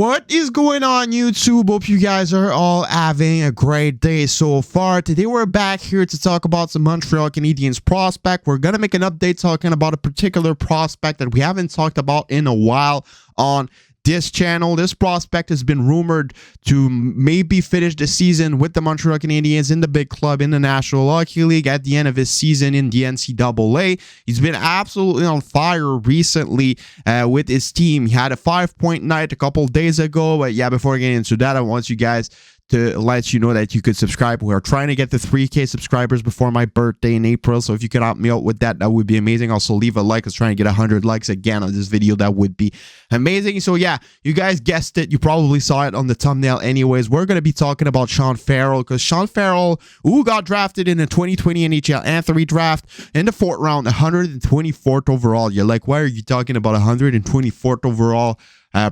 What is going on, YouTube? Hope you guys are all having a great day so far. Today we're back here to talk about some Montreal Canadiens prospect. We're gonna make an update talking about a particular prospect that we haven't talked about in a while on this channel. This prospect has been rumored to maybe finish the season with the Montreal Canadiens in the big club in the National Hockey League at the end of his season in the NCAA. He's been absolutely on fire recently with his team. He had a 5-point night a couple days ago. But yeah, before getting into that, I want you guys to let you know that you could subscribe. We are trying to get to 3K subscribers before my birthday in April, so if you could help me out with that, that would be amazing. Also, leave a like. I was trying to get 100 likes again on this video. That would be amazing. So yeah, you guys guessed it. You probably saw it on the thumbnail anyways. We're going to be talking about Farrell, because Farrell, who got drafted in the 2020 NHL Anthony draft in the 4th round, 124th overall. You're like, why are you talking about 124th overall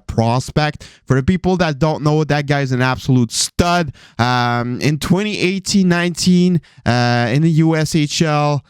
prospect? For the people that don't know, that guy's an absolute stud. In 2018-19 in the USHL,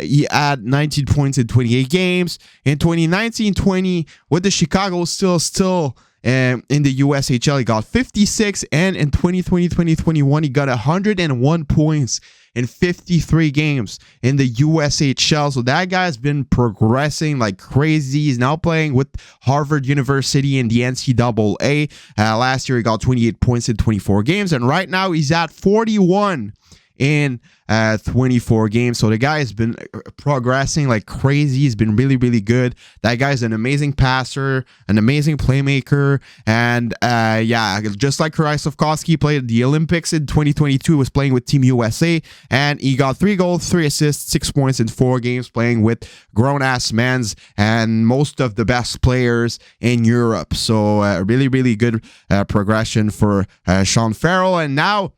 he had 19 points in 28 games. In 2019-20 with the Chicago still in the USHL, he got 56, and in 2020-2021 he got 101 points in 53 games in the USHL. So that guy's been progressing like crazy. He's now playing with Harvard University in the NCAA. Last year he got 28 points in 24 games, and right now he's at 41 in 24 games. So the guy has been progressing like crazy. He's been really, really good. That guy's an amazing passer, an amazing playmaker, and yeah, just like Krasovkovsky played at the Olympics in 2022, was playing with Team USA, and he got 3 goals, 3 assists, 6 points in 4 games, playing with grown-ass men's and most of the best players in Europe. So really, really good progression for Farrell, and now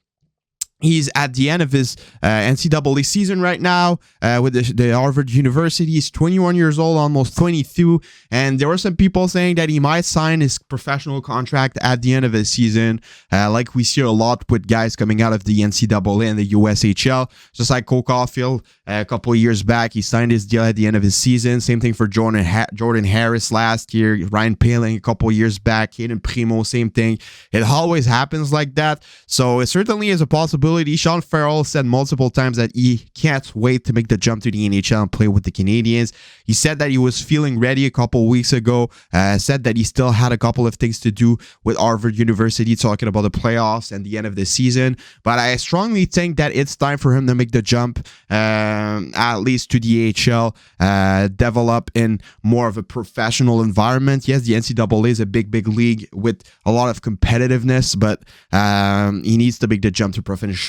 he's at the end of his NCAA season right now with the Harvard University. He's 21 years old, almost 22. And there were some people saying that he might sign his professional contract at the end of his season, like we see a lot with guys coming out of the NCAA and the USHL. Just like Cole Caulfield a couple of years back, he signed his deal at the end of his season. Same thing for Jordan Harris last year, Ryan Poehling a couple of years back, Hayden Primo, same thing. It always happens like that. So it certainly is a possibility. Farrell said multiple times that he can't wait to make the jump to the NHL and play with the Canadiens. He said that he was feeling ready a couple weeks ago, said that he still had a couple of things to do with Harvard University, talking about the playoffs and the end of the season. But I strongly think that it's time for him to make the jump, at least to the AHL, develop in more of a professional environment. Yes, the NCAA is a big, big league with a lot of competitiveness, but he needs to make the jump to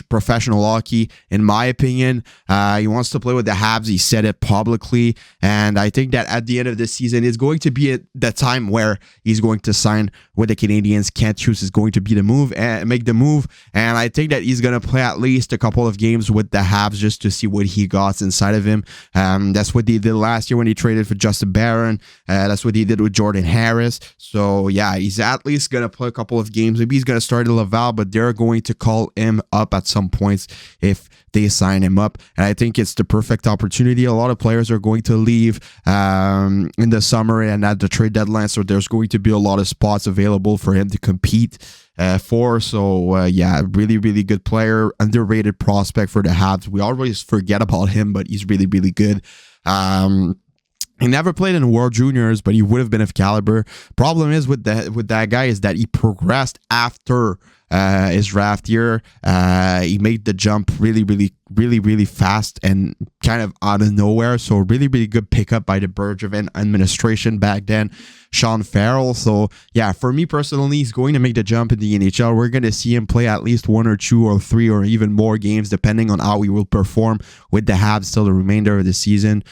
professional hockey, in my opinion. He wants to play with the Habs. He said it publicly, and I think that at the end of this season is going to be the time where he's going to sign with the Canadiens. Can't choose is going to be the move and make the move, and I think that he's going to play at least a couple of games with the Habs just to see what he got inside of him. That's what they did last year when he traded for Justin Barron. That's what he did with Jordan Harris. So yeah, he's at least going to play a couple of games. Maybe he's going to start at Laval, but they're going to call him up at some points if they sign him up, and I think it's the perfect opportunity. A lot of players are going to leave in the summer and at the trade deadline, so there's going to be a lot of spots available for him to compete for. So yeah, really, really good player, underrated prospect for the Habs. We always forget about him, but he's really, really good. He never played in World Juniors, but he would have been of caliber. Problem is with that guy is that he progressed after his draft year. He made the jump really fast and kind of out of nowhere. So really, really good pickup by the Bergevin administration back then, Farrell. So yeah, for me personally, he's going to make the jump in the NHL. We're going to see him play at least 1 or 2 or 3 or even more games, depending on how he will perform with the Habs till the remainder of the season.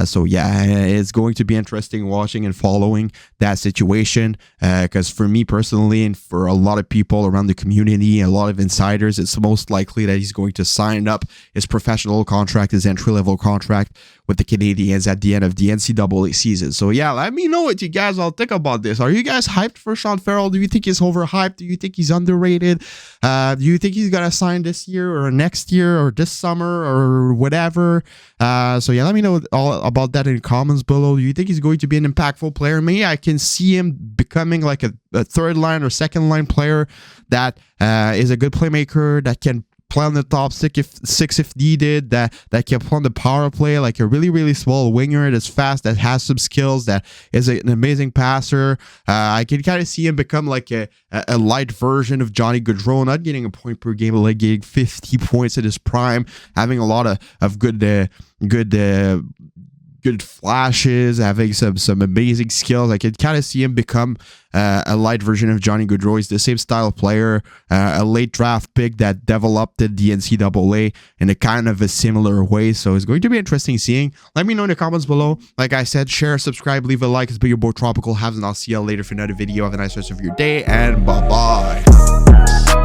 So yeah, it's going to be interesting watching and following that situation, because for me personally and for a lot of people around the community, a lot of insiders, it's most likely that he's going to sign up his professional contract, his entry-level contract with the Canadiens at the end of the NCAA season. So yeah, let me know what you guys all think about this. Are you guys hyped for Sean Farrell? Do you think he's overhyped? Do you think he's underrated? Do you think he's gonna sign this year or next year or this summer or whatever? So yeah, let me know all about that in the comments below. Do you think he's going to be an impactful player? Me, I can see him becoming like a third line or second line player that is a good playmaker, that can play on the top six if needed, that can play on the power play, like a really small winger that's fast, that has some skills, that is an amazing passer. I can kind of see him become like a light version of Johnny Gaudreau, not getting a point per game, but like getting 50 points at his prime, having a lot of good flashes, having some amazing skills. I can kind of see him become a light version of Johnny Gaudreau. He's the same style of player, a late draft pick that developed at the NCAA in a kind of a similar way. So it's going to be interesting seeing. Let me know in the comments below. Like I said, share, subscribe, leave a like. It's been your boy Tropical Habs, and I'll see you later for another video. Have a nice rest of your day, and bye-bye.